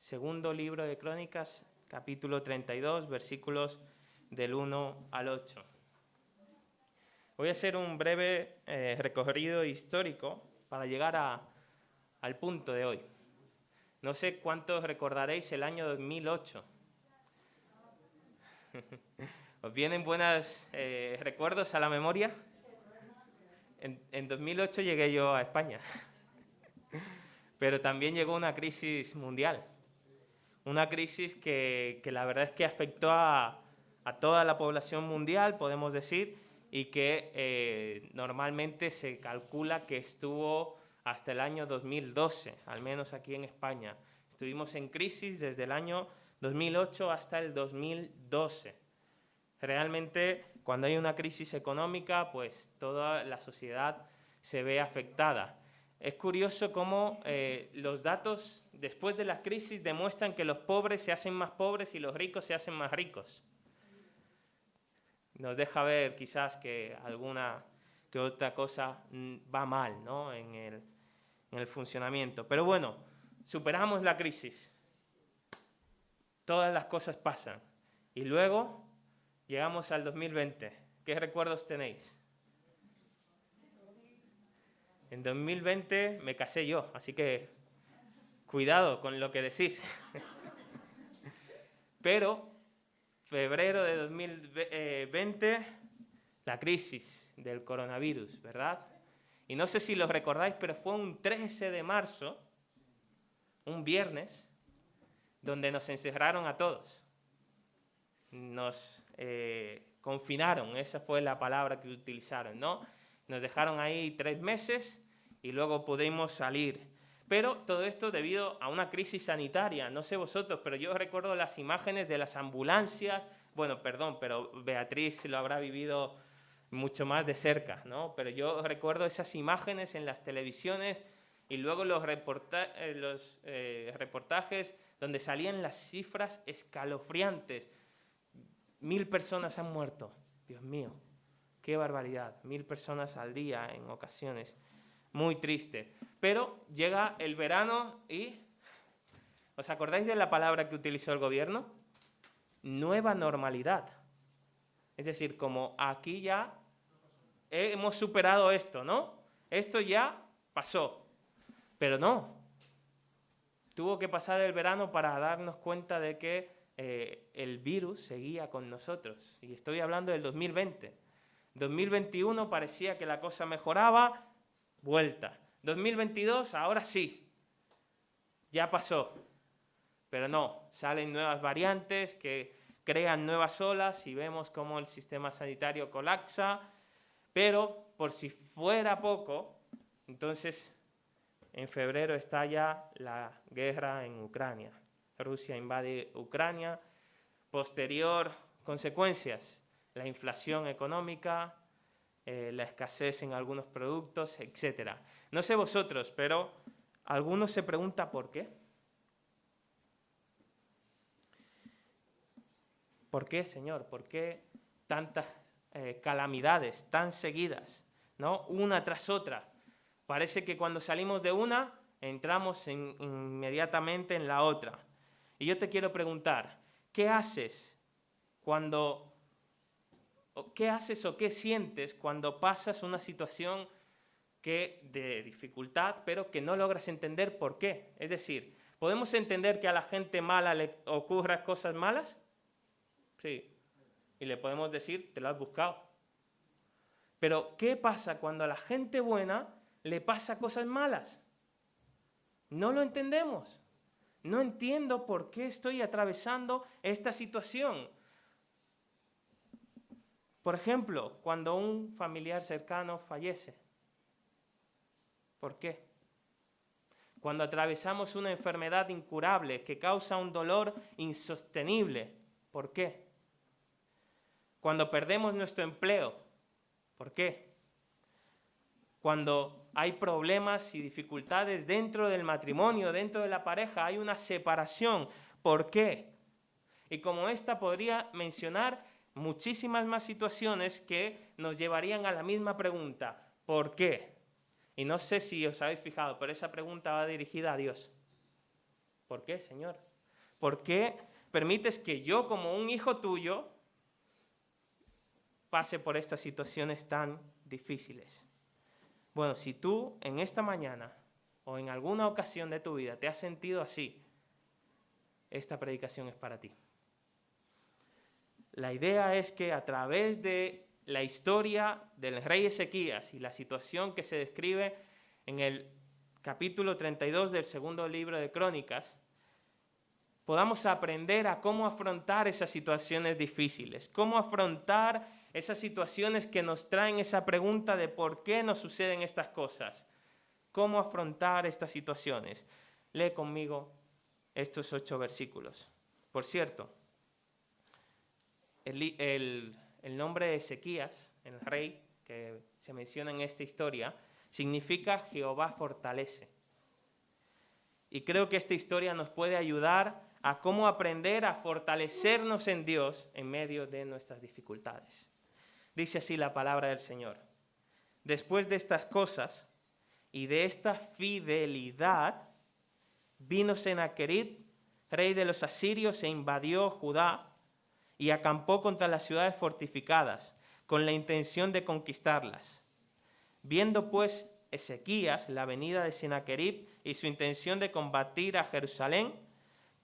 Segundo libro de Crónicas, capítulo 32, versículos del 1 al 8. Voy a hacer un breve recorrido histórico para llegar al punto de hoy. No sé cuántos recordaréis el año 2008. ¿Os vienen buenos recuerdos a la memoria? En 2008 llegué yo a España, pero también llegó una crisis mundial. Una crisis que la verdad es que afectó a toda la población mundial, podemos decir, y que normalmente se calcula que estuvo hasta el año 2012, al menos aquí en España. Estuvimos en crisis desde el año 2008 hasta el 2012. Realmente, cuando hay una crisis económica, pues toda la sociedad se ve afectada. Es curioso cómo los datos después de la crisis demuestran que los pobres se hacen más pobres y los ricos se hacen más ricos. Nos deja ver quizás que alguna que otra cosa va mal, ¿no? en el funcionamiento. Pero bueno, superamos la crisis. Todas las cosas pasan. Y luego llegamos al 2020. ¿Qué recuerdos tenéis? En 2020 me casé yo, así que cuidado con lo que decís. Pero febrero de 2020, la crisis del coronavirus, ¿verdad? Y no sé si lo recordáis, pero fue un 13 de marzo, un viernes, donde nos encerraron a todos. Nos confinaron, esa fue la palabra que utilizaron, ¿no? Nos dejaron ahí 3 meses y luego pudimos salir. Pero todo esto debido a una crisis sanitaria. No sé vosotros, pero yo recuerdo las imágenes de las ambulancias. Bueno, perdón, pero Beatriz lo habrá vivido mucho más de cerca, ¿no? Pero yo recuerdo esas imágenes en las televisiones y luego los reportajes donde salían las cifras escalofriantes. 1000 personas han muerto. Dios mío, qué barbaridad. 1000 personas al día en ocasiones. Muy triste. Pero llega el verano y... ¿Os acordáis de la palabra que utilizó el gobierno? Nueva normalidad. Es decir, como aquí ya hemos superado esto, ¿no? Esto ya pasó. Pero no. Tuvo que pasar el verano para darnos cuenta de que el virus seguía con nosotros. Y estoy hablando del 2020. 2021 parecía que la cosa mejoraba, vuelta. 2022, ahora sí, ya pasó. Pero no, salen nuevas variantes que crean nuevas olas y vemos cómo el sistema sanitario colapsa. Pero por si fuera poco, entonces en febrero estalla la guerra en Ucrania. Rusia invade Ucrania. Posterior consecuencias, la inflación económica, la escasez en algunos productos, etc. No sé vosotros, pero algunos se preguntan ¿por qué? ¿Por qué, Señor? ¿Por qué tantas calamidades tan seguidas, ¿no? Una tras otra? Parece que cuando salimos de una, entramos inmediatamente en la otra. Y yo te quiero preguntar, ¿qué haces o qué sientes cuando pasas una situación de dificultad, pero que no logras entender por qué? Es decir, ¿podemos entender que a la gente mala le ocurran cosas malas? Sí. Y le podemos decir, te lo has buscado. Pero, ¿qué pasa cuando a la gente buena le pasa cosas malas? No lo entendemos. No entiendo por qué estoy atravesando esta situación. Por ejemplo, cuando un familiar cercano fallece. ¿Por qué? Cuando atravesamos una enfermedad incurable que causa un dolor insostenible. ¿Por qué? Cuando perdemos nuestro empleo. ¿Por qué? Cuando hay problemas y dificultades dentro del matrimonio, dentro de la pareja, hay una separación. ¿Por qué? Y como esta podría mencionar muchísimas más situaciones que nos llevarían a la misma pregunta. ¿Por qué? Y no sé si os habéis fijado, pero esa pregunta va dirigida a Dios. ¿Por qué, Señor? ¿Por qué permites que yo, como un hijo tuyo, pase por estas situaciones tan difíciles? Bueno, si tú en esta mañana o en alguna ocasión de tu vida te has sentido así, esta predicación es para ti. La idea es que a través de la historia del rey Ezequías y la situación que se describe en el capítulo 32 del segundo libro de Crónicas, podamos aprender a cómo afrontar esas situaciones difíciles, cómo afrontar esas situaciones que nos traen esa pregunta de por qué nos suceden estas cosas, cómo afrontar estas situaciones. Lee conmigo estos 8 versículos. Por cierto, el nombre de Ezequías, el rey que se menciona en esta historia, significa Jehová fortalece. Y creo que esta historia nos puede ayudar a cómo aprender a fortalecernos en Dios en medio de nuestras dificultades. Dice así la palabra del Señor. Después de estas cosas y de esta fidelidad, vino Sennacherib, rey de los asirios, e invadió Judá y acampó contra las ciudades fortificadas, con la intención de conquistarlas. Viendo pues Ezequías la venida de Sennacherib y su intención de combatir a Jerusalén,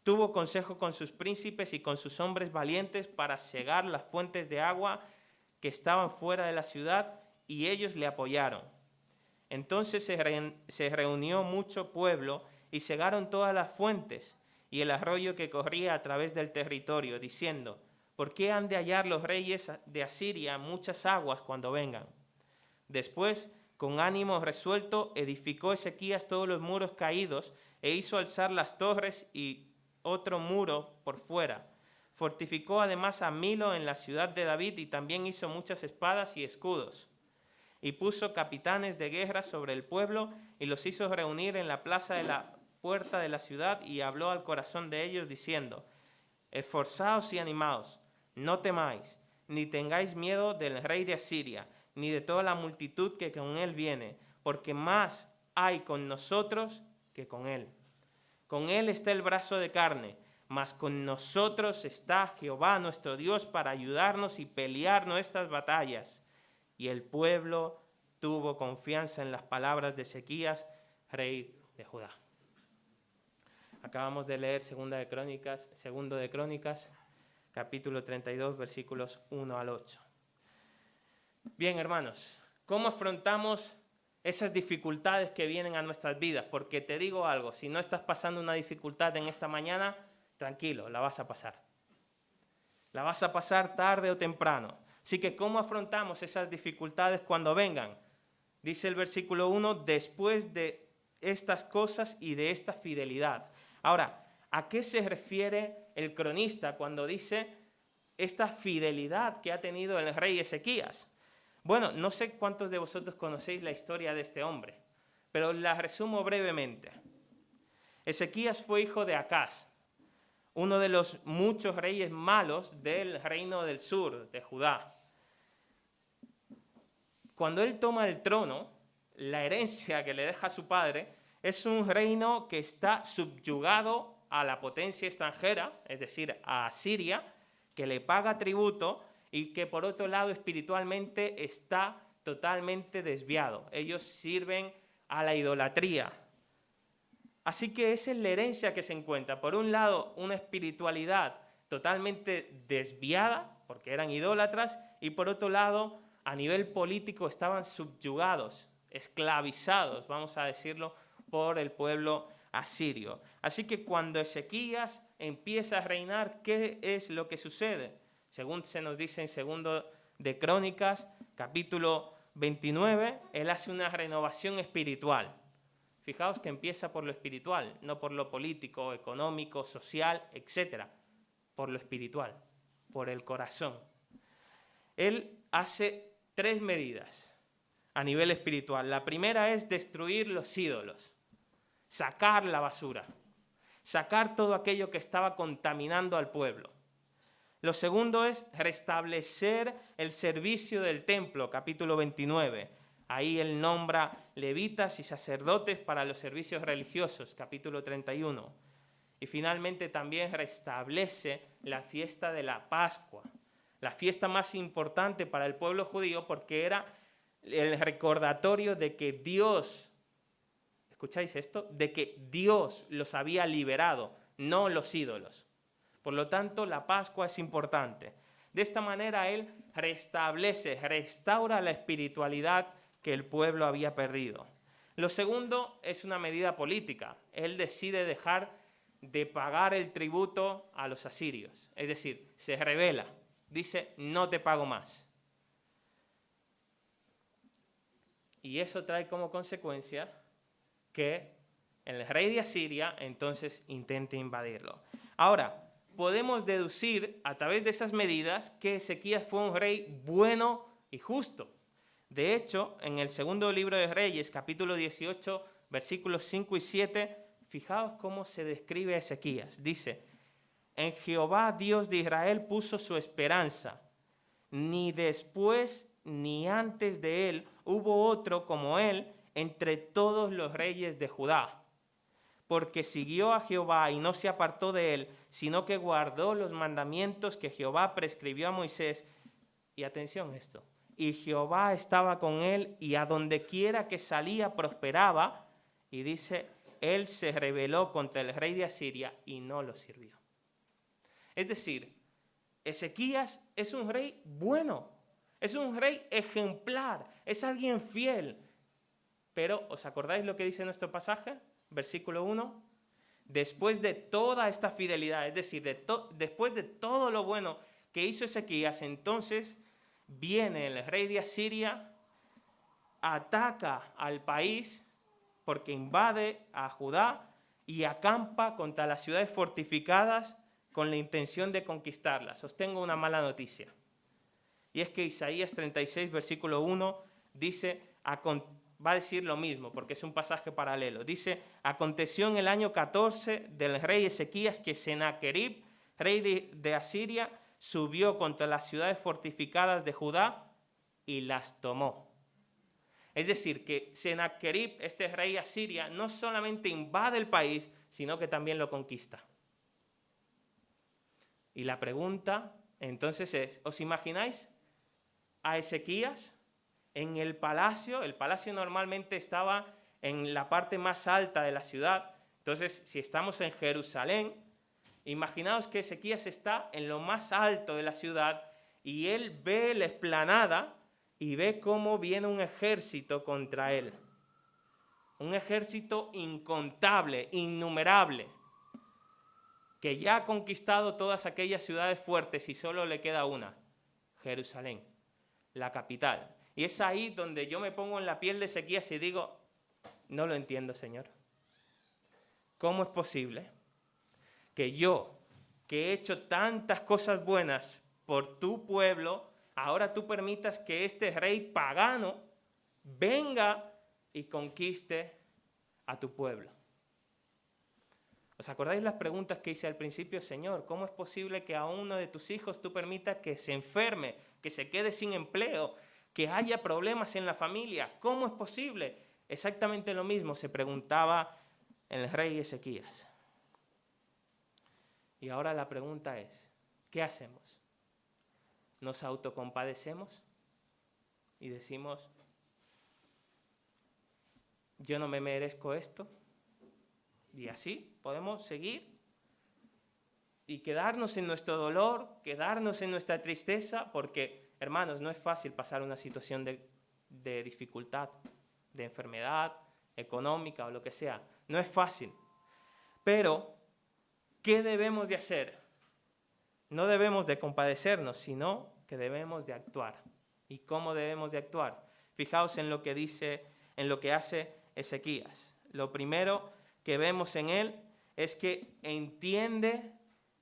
tuvo consejo con sus príncipes y con sus hombres valientes para cegar las fuentes de agua que estaban fuera de la ciudad, y ellos le apoyaron. Entonces se reunió mucho pueblo y cegaron todas las fuentes y el arroyo que corría a través del territorio, diciendo: ¿por qué han de hallar los reyes de Asiria muchas aguas cuando vengan? Después, con ánimo resuelto, edificó Ezequías todos los muros caídos e hizo alzar las torres y otro muro por fuera. Fortificó además a Milo en la ciudad de David y también hizo muchas espadas y escudos. Y puso capitanes de guerra sobre el pueblo y los hizo reunir en la plaza de la puerta de la ciudad, y habló al corazón de ellos diciendo: esforzaos y animaos, no temáis, ni tengáis miedo del rey de Asiria, ni de toda la multitud que con él viene, porque más hay con nosotros que con él. Con él está el brazo de carne, mas con nosotros está Jehová nuestro Dios para ayudarnos y pelear nuestras batallas. Y el pueblo tuvo confianza en las palabras de Ezequías, rey de Judá. Acabamos de leer segundo de Crónicas, capítulo 32, versículos 1 al 8. Bien, hermanos, ¿cómo afrontamos esas dificultades que vienen a nuestras vidas? Porque te digo algo, si no estás pasando una dificultad en esta mañana, tranquilo, la vas a pasar. La vas a pasar tarde o temprano. Así que, ¿cómo afrontamos esas dificultades cuando vengan? Dice el versículo 1, después de estas cosas y de esta fidelidad. Ahora, ¿a qué se refiere el cronista cuando dice esta fidelidad que ha tenido el rey Ezequías? Bueno, no sé cuántos de vosotros conocéis la historia de este hombre, pero la resumo brevemente. Ezequías fue hijo de Acaz, uno de los muchos reyes malos del reino del sur, de Judá. Cuando él toma el trono, la herencia que le deja a su padre es un reino que está subyugado a la potencia extranjera, es decir, a Asiria, que le paga tributo y que por otro lado espiritualmente está totalmente desviado. Ellos sirven a la idolatría. Así que esa es la herencia que se encuentra. Por un lado, una espiritualidad totalmente desviada, porque eran idólatras, y por otro lado, a nivel político estaban subyugados, esclavizados, vamos a decirlo, por el pueblo asirio. Así que cuando Ezequías empieza a reinar, ¿qué es lo que sucede? Según se nos dice en segundo de Crónicas, capítulo 29, él hace una renovación espiritual. Fijaos que empieza por lo espiritual, no por lo político, económico, social, etc. Por lo espiritual, por el corazón. Él hace 3 medidas a nivel espiritual. La primera es destruir los ídolos, sacar la basura, sacar todo aquello que estaba contaminando al pueblo. Lo segundo es restablecer el servicio del templo, capítulo 29. Ahí él nombra levitas y sacerdotes para los servicios religiosos, capítulo 31. Y finalmente también restablece la fiesta de la Pascua, la fiesta más importante para el pueblo judío porque era el recordatorio de que Dios, ¿escucháis esto? De que Dios los había liberado, no los ídolos. Por lo tanto, la Pascua es importante. De esta manera Él restaura la espiritualidad que el pueblo había perdido. Lo segundo es una medida política. Él decide dejar de pagar el tributo a los asirios. Es decir, se rebela. Dice, no te pago más. Y eso trae como consecuencia que el rey de Asiria entonces intente invadirlo. Ahora, podemos deducir a través de esas medidas que Ezequías fue un rey bueno y justo. De hecho, en el segundo libro de Reyes, capítulo 18, versículos 5 y 7, fijaos cómo se describe a Ezequías. Dice, en Jehová Dios de Israel puso su esperanza, ni después ni antes de él hubo otro como él entre todos los reyes de Judá, porque siguió a Jehová y no se apartó de él, sino que guardó los mandamientos que Jehová prescribió a Moisés. Y atención a esto, y Jehová estaba con él y a donde quiera que salía prosperaba, y dice, él se rebeló contra el rey de Asiria y no lo sirvió. Es decir, Ezequías es un rey bueno, es un rey ejemplar, es alguien fiel. Pero, ¿os acordáis lo que dice nuestro pasaje? Versículo 1. Después de toda esta fidelidad, es decir, después de todo lo bueno que hizo Ezequías, entonces viene el rey de Asiria, ataca al país porque invade a Judá y acampa contra las ciudades fortificadas con la intención de conquistarlas. Os tengo una mala noticia. Y es que Isaías 36, versículo 1, dice, va a decir lo mismo, porque es un pasaje paralelo. Dice, aconteció en el año 14 del rey Ezequías que Senaquerib, rey de Asiria, subió contra las ciudades fortificadas de Judá y las tomó. Es decir, que Senaquerib, este rey asiria, no solamente invade el país, sino que también lo conquista. Y la pregunta entonces es, ¿os imagináis a Ezequías en el palacio? El palacio normalmente estaba en la parte más alta de la ciudad. Entonces, si estamos en Jerusalén, imaginaos que Ezequías está en lo más alto de la ciudad y él ve la explanada y ve cómo viene un ejército contra él. Un ejército incontable, innumerable, que ya ha conquistado todas aquellas ciudades fuertes y solo le queda una, Jerusalén, la capital. Y es ahí donde yo me pongo en la piel de Ezequías y digo, no lo entiendo, Señor. ¿Cómo es posible que yo, que he hecho tantas cosas buenas por tu pueblo, ahora tú permitas que este rey pagano venga y conquiste a tu pueblo? ¿Os acordáis las preguntas que hice al principio? Señor, ¿cómo es posible que a uno de tus hijos tú permitas que se enferme, que se quede sin empleo, que haya problemas en la familia? ¿Cómo es posible? Exactamente lo mismo se preguntaba el rey Ezequías. Y ahora la pregunta es, ¿qué hacemos? ¿Nos autocompadecemos y decimos, yo no me merezco esto? Y así podemos seguir y quedarnos en nuestro dolor, quedarnos en nuestra tristeza, porque, hermanos, no es fácil pasar una situación de dificultad, de enfermedad económica o lo que sea. No es fácil. Pero, ¿qué debemos de hacer? No debemos de compadecernos, sino que debemos de actuar. ¿Y cómo debemos de actuar? Fijaos en lo que dice, en lo que hace Ezequías. Lo primero que vemos en él es que entiende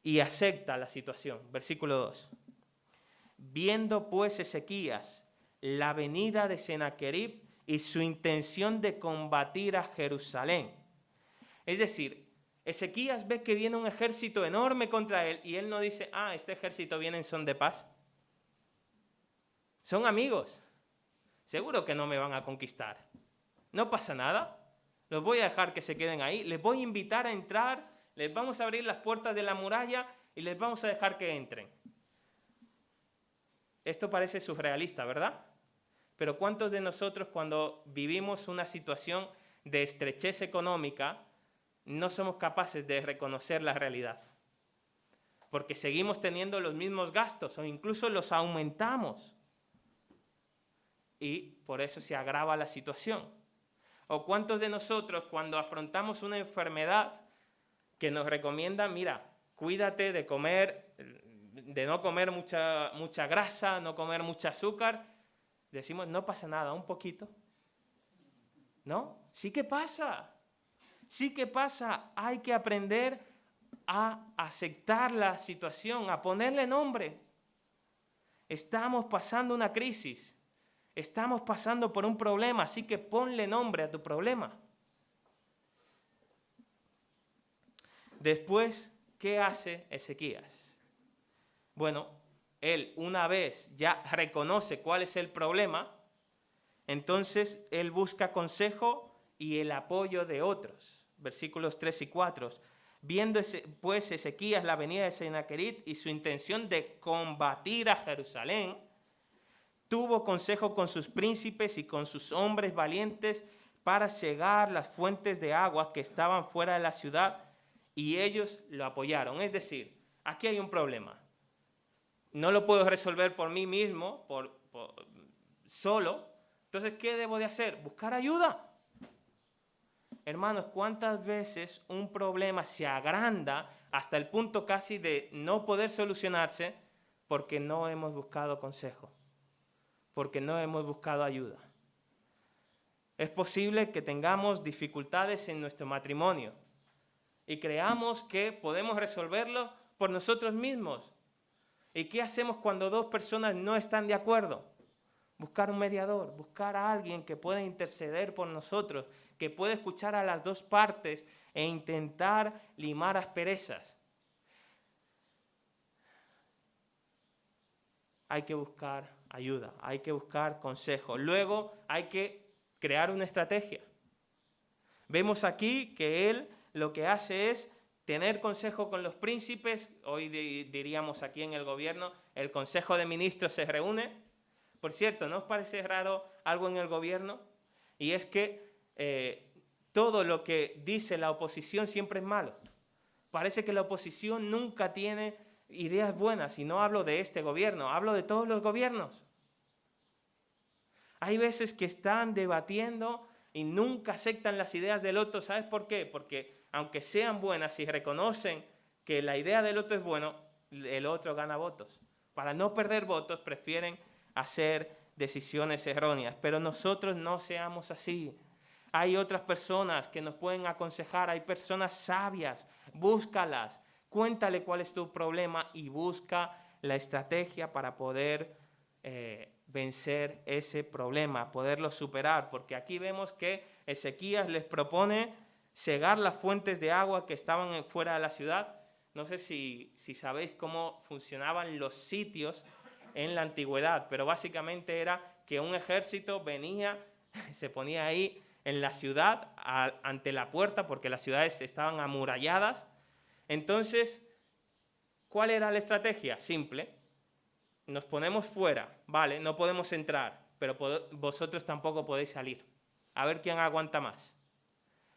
y acepta la situación. Versículo 2. Viendo pues Ezequías la venida de Senaquerib y su intención de combatir a Jerusalén. Es decir, Ezequías ve que viene un ejército enorme contra él y él no dice, este ejército viene en son de paz. Son amigos. Seguro que no me van a conquistar. No pasa nada. Los voy a dejar que se queden ahí. Les voy a invitar a entrar. Les vamos a abrir las puertas de la muralla y les vamos a dejar que entren. Esto parece surrealista, ¿verdad? Pero ¿cuántos de nosotros cuando vivimos una situación de estrechez económica no somos capaces de reconocer la realidad? Porque seguimos teniendo los mismos gastos o incluso los aumentamos. Y por eso se agrava la situación. ¿O cuántos de nosotros cuando afrontamos una enfermedad que nos recomienda, mira, cuídate de comer, de no comer mucha grasa, no comer mucho azúcar, decimos, no pasa nada, un poquito? ¿No? Sí que pasa. Sí que pasa. Hay que aprender a aceptar la situación, a ponerle nombre. Estamos pasando una crisis. Estamos pasando por un problema, así que ponle nombre a tu problema. Después, ¿qué hace Ezequías? Bueno, él una vez ya reconoce cuál es el problema, entonces él busca consejo y el apoyo de otros. Versículos 3 y 4. Viendo pues Ezequías la venida de Sennacherib y su intención de combatir a Jerusalén, tuvo consejo con sus príncipes y con sus hombres valientes para cegar las fuentes de agua que estaban fuera de la ciudad, y ellos lo apoyaron. Es decir, aquí hay un problema. No lo puedo resolver por mí mismo, solo. Entonces, ¿qué debo de hacer? Buscar ayuda. Hermanos, ¿cuántas veces un problema se agranda hasta el punto casi de no poder solucionarse porque no hemos buscado consejo? Porque no hemos buscado ayuda. Es posible que tengamos dificultades en nuestro matrimonio y creamos que podemos resolverlo por nosotros mismos. ¿Y qué hacemos cuando dos personas no están de acuerdo? Buscar un mediador, buscar a alguien que pueda interceder por nosotros, que pueda escuchar a las dos partes e intentar limar asperezas. Hay que buscar ayuda, hay que buscar consejo. Luego hay que crear una estrategia. Vemos aquí que él lo que hace es tener consejo con los príncipes. Hoy diríamos aquí en el gobierno, el Consejo de Ministros se reúne. Por cierto, ¿no os parece raro algo en el gobierno? Y es que todo lo que dice la oposición siempre es malo. Parece que la oposición nunca tiene ideas buenas, y no hablo de este gobierno, hablo de todos los gobiernos. Hay veces que están debatiendo y nunca aceptan las ideas del otro. ¿Sabes por qué? Porque aunque sean buenas y reconocen que la idea del otro es bueno, el otro gana votos. Para no perder votos prefieren hacer decisiones erróneas. Pero nosotros no seamos así. Hay otras personas que nos pueden aconsejar, hay personas sabias, búscalas, cuéntale cuál es tu problema y busca la estrategia para poder vencer ese problema, poderlo superar, porque aquí vemos que Ezequías les propone cegar las fuentes de agua que estaban fuera de la ciudad. No sé si sabéis cómo funcionaban los sitios en la antigüedad, pero básicamente era que un ejército venía, se ponía ahí en la ciudad, ante la puerta, porque las ciudades estaban amuralladas. Entonces, ¿cuál era la estrategia? Simple. Nos ponemos fuera, vale, no podemos entrar, pero vosotros tampoco podéis salir. A ver quién aguanta más.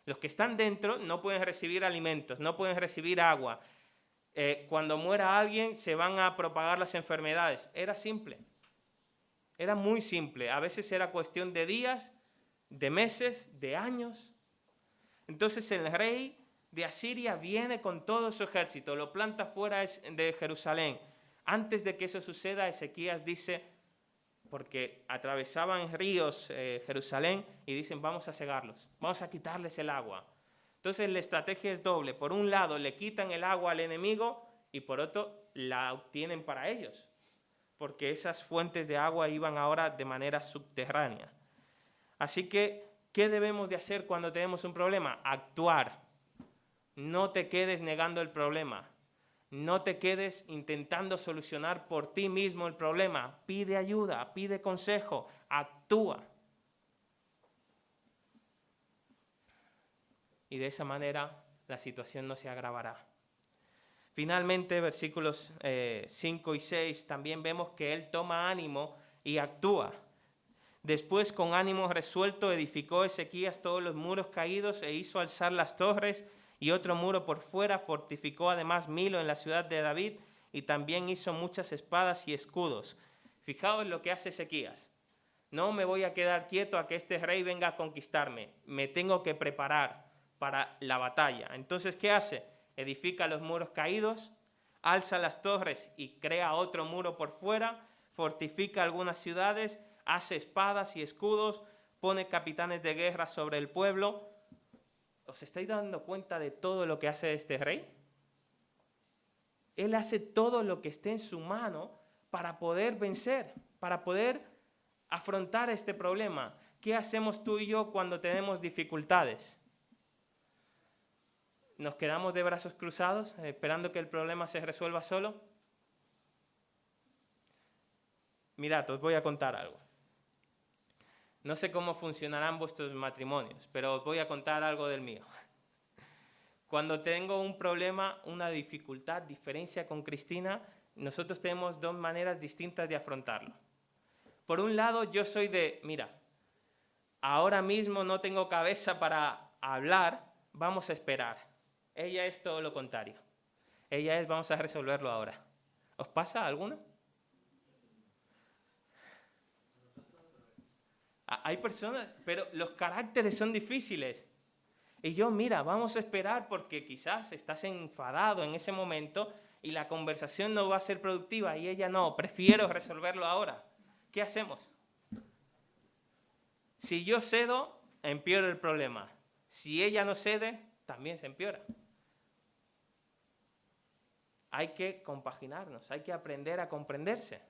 Los que están dentro no pueden recibir alimentos, no pueden recibir agua. Cuando muera alguien se van a propagar las enfermedades. Era simple. Era muy simple. A veces era cuestión de días, de meses, de años. Entonces el rey de Asiria viene con todo su ejército, lo planta fuera de Jerusalén. Antes de que eso suceda, Ezequías dice, porque atravesaban ríos Jerusalén, y dicen, vamos a cegarlos, vamos a quitarles el agua. Entonces la estrategia es doble. Por un lado le quitan el agua al enemigo y por otro la obtienen para ellos, porque esas fuentes de agua iban ahora de manera subterránea. Así que, ¿qué debemos de hacer cuando tenemos un problema? Actuar. No te quedes negando el problema. No te quedes intentando solucionar por ti mismo el problema. Pide ayuda, pide consejo, actúa. Y de esa manera la situación no se agravará. Finalmente, versículos 5 y 6, también vemos que él toma ánimo y actúa. Después, con ánimo resuelto, edificó Ezequías todos los muros caídos e hizo alzar las torres y otro muro por fuera. Fortificó además Milo en la ciudad de David y también hizo muchas espadas y escudos. Fijaos lo que hace Ezequías. No me voy a quedar quieto a que este rey venga a conquistarme. Me tengo que preparar para la batalla. Entonces, ¿qué hace? Edifica los muros caídos, alza las torres y crea otro muro por fuera, fortifica algunas ciudades, hace espadas y escudos, pone capitanes de guerra sobre el pueblo. ¿Os estáis dando cuenta de todo lo que hace este rey? Él hace todo lo que esté en su mano para poder vencer, para poder afrontar este problema. ¿Qué hacemos tú y yo cuando tenemos dificultades? ¿Nos quedamos de brazos cruzados esperando que el problema se resuelva solo? Mirad, os voy a contar algo. No sé cómo funcionarán vuestros matrimonios, pero os voy a contar algo del mío. Cuando tengo un problema, una dificultad, diferencia con Cristina, nosotros tenemos dos maneras distintas de afrontarlo. Por un lado, yo soy de, mira, ahora mismo no tengo cabeza para hablar, vamos a esperar. Ella es todo lo contrario. Ella es, vamos a resolverlo ahora. ¿Os pasa alguno? Hay personas, pero los caracteres son difíciles. Y yo, mira, vamos a esperar porque quizás estás enfadado en ese momento y la conversación no va a ser productiva. Y ella no, prefiero resolverlo ahora. ¿Qué hacemos? Si yo cedo, empeora el problema. Si ella no cede, también se empeora. Hay que compaginarnos, hay que aprender a comprenderse.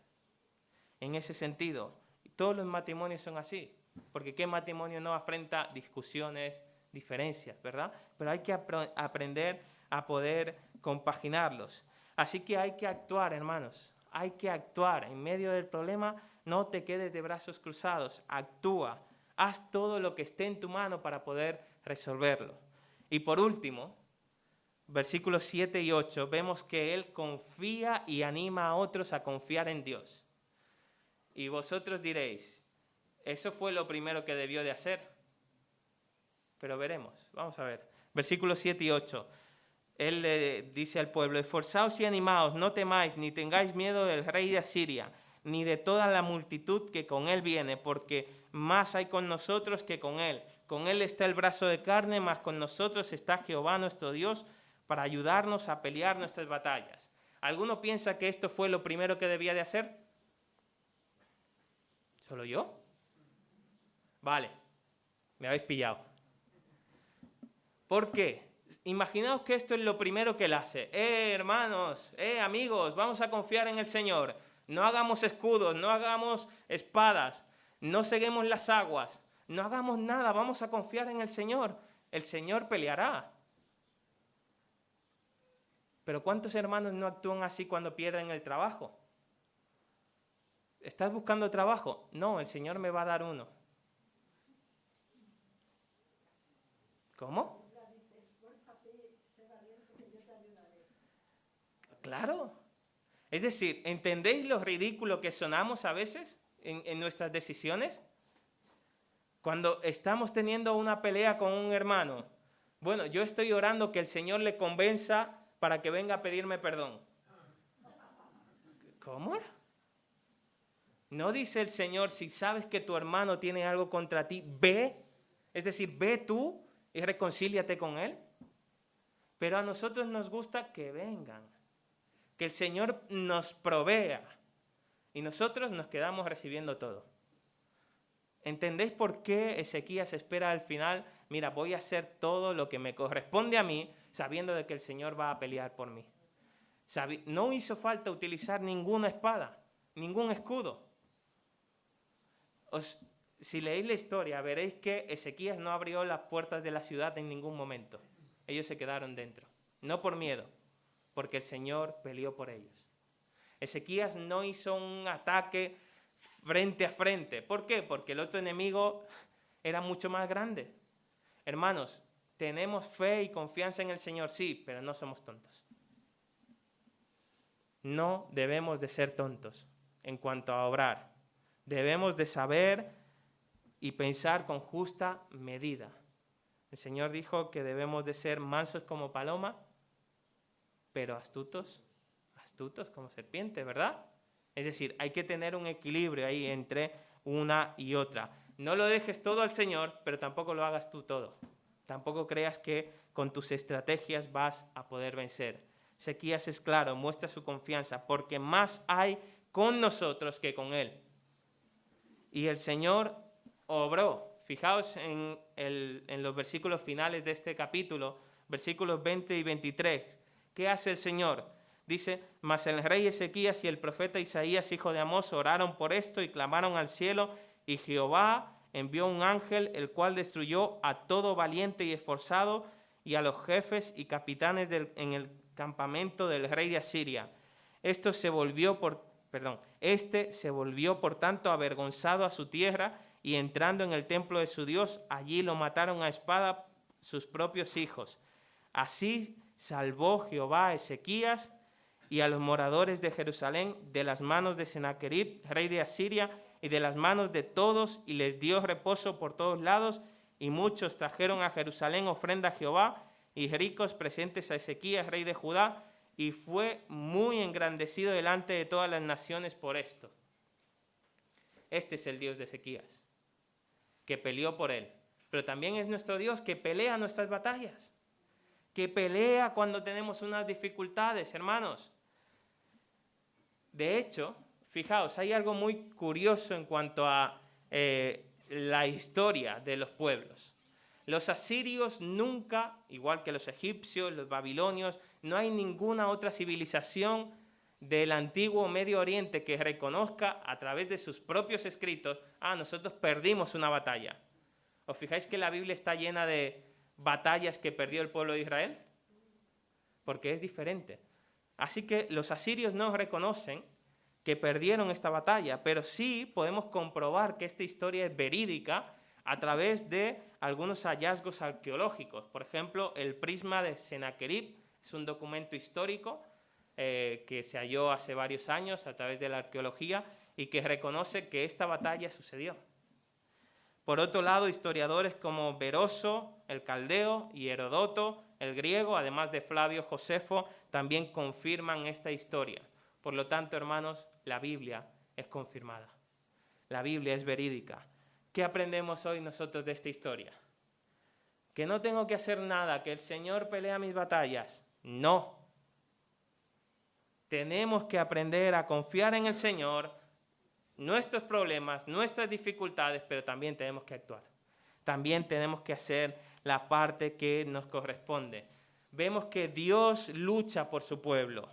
En ese sentido, todos los matrimonios son así, porque ¿qué matrimonio no afrenta discusiones, diferencias, verdad? Pero hay que aprender a poder compaginarlos. Así que hay que actuar, hermanos, hay que actuar. En medio del problema, no te quedes de brazos cruzados, actúa, haz todo lo que esté en tu mano para poder resolverlo. Y por último, versículos 7 y 8, vemos que él confía y anima a otros a confiar en Dios. Y vosotros diréis, eso fue lo primero que debió de hacer. Pero veremos, vamos a ver. Versículos 7 y 8, él le dice al pueblo, esforzaos y animaos, no temáis, ni tengáis miedo del rey de Asiria, ni de toda la multitud que con él viene, porque más hay con nosotros que con él. Con él está el brazo de carne, mas con nosotros está Jehová nuestro Dios, para ayudarnos a pelear nuestras batallas. ¿Alguno piensa que esto fue lo primero que debía de hacer? ¿Solo yo? Vale, me habéis pillado. ¿Por qué? Imaginaos que esto es lo primero que él hace. Hermanos, amigos, vamos a confiar en el Señor. No hagamos escudos, no hagamos espadas, no seguimos las aguas, no hagamos nada, vamos a confiar en el Señor. El Señor peleará. Pero ¿cuántos hermanos no actúan así cuando pierden el trabajo? ¿Estás buscando trabajo? No, el Señor me va a dar uno. ¿Cómo? Claro. Es decir, ¿entendéis lo ridículo que sonamos a veces en nuestras decisiones? Cuando estamos teniendo una pelea con un hermano, bueno, yo estoy orando que el Señor le convenza para que venga a pedirme perdón. ¿Cómo? ¿No dice el Señor, si sabes que tu hermano tiene algo contra ti, ve? Es decir, ve tú y reconcíliate con él. Pero a nosotros nos gusta que vengan, que el Señor nos provea y nosotros nos quedamos recibiendo todo. ¿Entendéis por qué Ezequías espera al final? Mira, voy a hacer todo lo que me corresponde a mí, sabiendo de que el Señor va a pelear por mí. No hizo falta utilizar ninguna espada, ningún escudo. Si leéis la historia, veréis que Ezequías no abrió las puertas de la ciudad en ningún momento. Ellos se quedaron dentro, no por miedo, porque el Señor peleó por ellos. Ezequías no hizo un ataque frente a frente. ¿Por qué? Porque el otro enemigo era mucho más grande. Hermanos, tenemos fe y confianza en el Señor, sí, pero no somos tontos. No debemos de ser tontos en cuanto a obrar. Debemos de saber y pensar con justa medida. El Señor dijo que debemos de ser mansos como paloma, pero astutos como serpiente, ¿verdad? Es decir, hay que tener un equilibrio ahí entre una y otra. No lo dejes todo al Señor, pero tampoco lo hagas tú todo. Tampoco creas que con tus estrategias vas a poder vencer. Ezequías es claro, muestra su confianza, porque más hay con nosotros que con él. Y el Señor obró. Fijaos en los versículos finales de este capítulo, versículos 20 y 23. ¿Qué hace el Señor? Dice, mas el rey Ezequías y el profeta Isaías, hijo de Amós, oraron por esto y clamaron al cielo, y Jehová envió un ángel, el cual destruyó a todo valiente y esforzado, y a los jefes y capitanes en el campamento del rey de Asiria. Este se volvió por tanto avergonzado a su tierra, y entrando en el templo de su Dios, allí lo mataron a espada sus propios hijos. Así salvó Jehová a Ezequías y a los moradores de Jerusalén de las manos de Sennacherib, rey de Asiria, y de las manos de todos, y les dio reposo por todos lados, y muchos trajeron a Jerusalén ofrenda a Jehová, y ricos presentes a Ezequías, rey de Judá, y fue muy engrandecido delante de todas las naciones por esto. Este es el Dios de Ezequías, que peleó por él, pero también es nuestro Dios que pelea nuestras batallas, que pelea cuando tenemos unas dificultades, hermanos. De hecho, fijaos, hay algo muy curioso en cuanto a la historia de los pueblos. Los asirios nunca, igual que los egipcios, los babilonios, no hay ninguna otra civilización del antiguo Medio Oriente que reconozca a través de sus propios escritos, nosotros perdimos una batalla. ¿Os fijáis que la Biblia está llena de batallas que perdió el pueblo de Israel? Porque es diferente. Así que los asirios no reconocen que perdieron esta batalla, pero sí podemos comprobar que esta historia es verídica a través de algunos hallazgos arqueológicos. Por ejemplo, el prisma de Sennacherib es un documento histórico que se halló hace varios años a través de la arqueología y que reconoce que esta batalla sucedió. Por otro lado, historiadores como Beroso, el caldeo, y Heródoto, el griego, además de Flavio Josefo, también confirman esta historia. Por lo tanto, hermanos, la Biblia es confirmada. La Biblia es verídica. ¿Qué aprendemos hoy nosotros de esta historia? Que no tengo que hacer nada, que el Señor pelea mis batallas. No. Tenemos que aprender a confiar en el Señor, nuestros problemas, nuestras dificultades, pero también tenemos que actuar. También tenemos que hacer la parte que nos corresponde. Vemos que Dios lucha por su pueblo.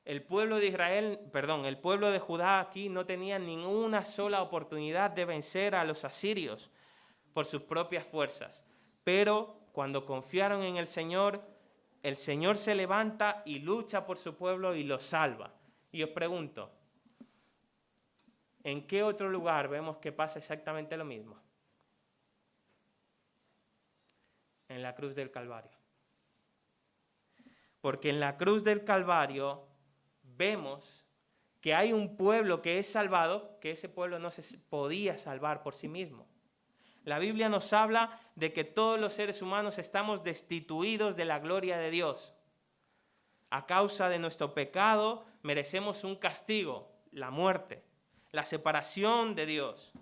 El pueblo de Judá aquí no tenía ninguna sola oportunidad de vencer a los asirios por sus propias fuerzas. Pero cuando confiaron en el Señor se levanta y lucha por su pueblo y lo salva. Y os pregunto, ¿en qué otro lugar vemos que pasa exactamente lo mismo? En la cruz del Calvario. Porque en la cruz del Calvario vemos que hay un pueblo que es salvado, que ese pueblo no se podía salvar por sí mismo. La Biblia nos habla de que todos los seres humanos estamos destituidos de la gloria de Dios. A causa de nuestro pecado merecemos un castigo, la muerte, la separación de Dios.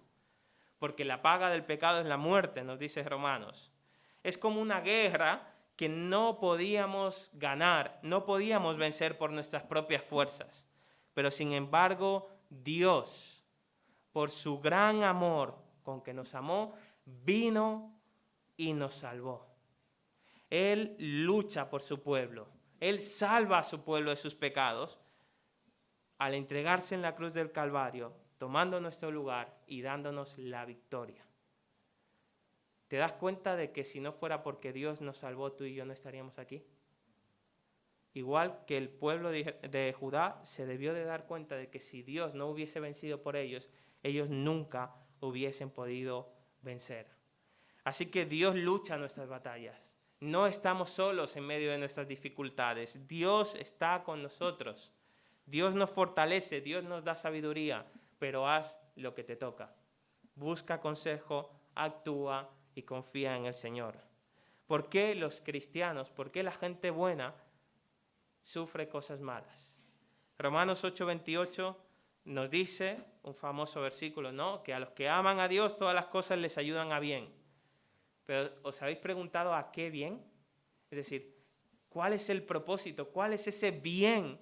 Porque la paga del pecado es la muerte, nos dice Romanos. Es como una guerra que no podíamos ganar, no podíamos vencer por nuestras propias fuerzas. Pero sin embargo, Dios, por su gran amor con que nos amó, vino y nos salvó. Él lucha por su pueblo. Él salva a su pueblo de sus pecados al entregarse en la cruz del Calvario, tomando nuestro lugar y dándonos la victoria. ¿Te das cuenta de que si no fuera porque Dios nos salvó, tú y yo no estaríamos aquí? Igual que el pueblo de Judá se debió de dar cuenta de que si Dios no hubiese vencido por ellos, ellos nunca hubiesen podido vencer. Así que Dios lucha nuestras batallas. No estamos solos en medio de nuestras dificultades. Dios está con nosotros. Dios nos fortalece, Dios nos da sabiduría, pero haz lo que te toca. Busca consejo, actúa y confía en el Señor. ¿Por qué los cristianos, por qué la gente buena sufre cosas malas? Romanos 8:28 nos dice, un famoso versículo, ¿no? Que a los que aman a Dios todas las cosas les ayudan a bien. Pero ¿os habéis preguntado a qué bien? Es decir, ¿cuál es el propósito? ¿Cuál es ese bien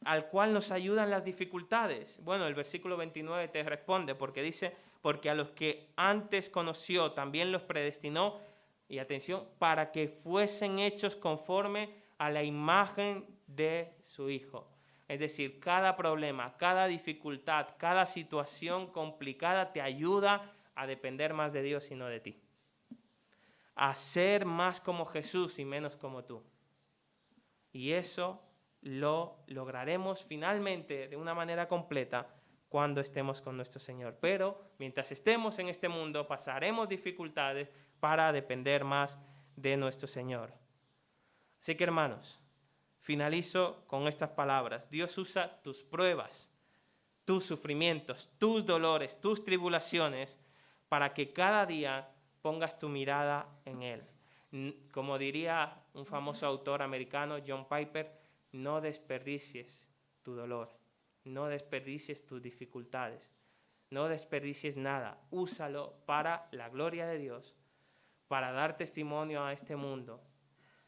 al cual nos ayudan las dificultades? Bueno, el versículo 29 te responde, porque dice, porque a los que antes conoció también los predestinó, y atención, para que fuesen hechos conforme a la imagen de su Hijo. Es decir, cada problema, cada dificultad, cada situación complicada te ayuda a depender más de Dios y no de ti. A ser más como Jesús y menos como tú. Y eso lo lograremos finalmente de una manera completa cuando estemos con nuestro Señor. Pero mientras estemos en este mundo pasaremos dificultades para depender más de nuestro Señor. Así que, hermanos, finalizo con estas palabras. Dios usa tus pruebas, tus sufrimientos, tus dolores, tus tribulaciones para que cada día pongas tu mirada en Él. Como diría un famoso autor americano, John Piper, no desperdicies tu dolor, no desperdicies tus dificultades, no desperdicies nada. Úsalo para la gloria de Dios, para dar testimonio a este mundo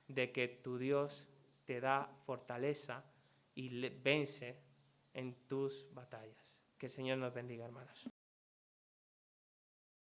de que tu Dios te da fortaleza y vence en tus batallas. Que el Señor nos bendiga, hermanos.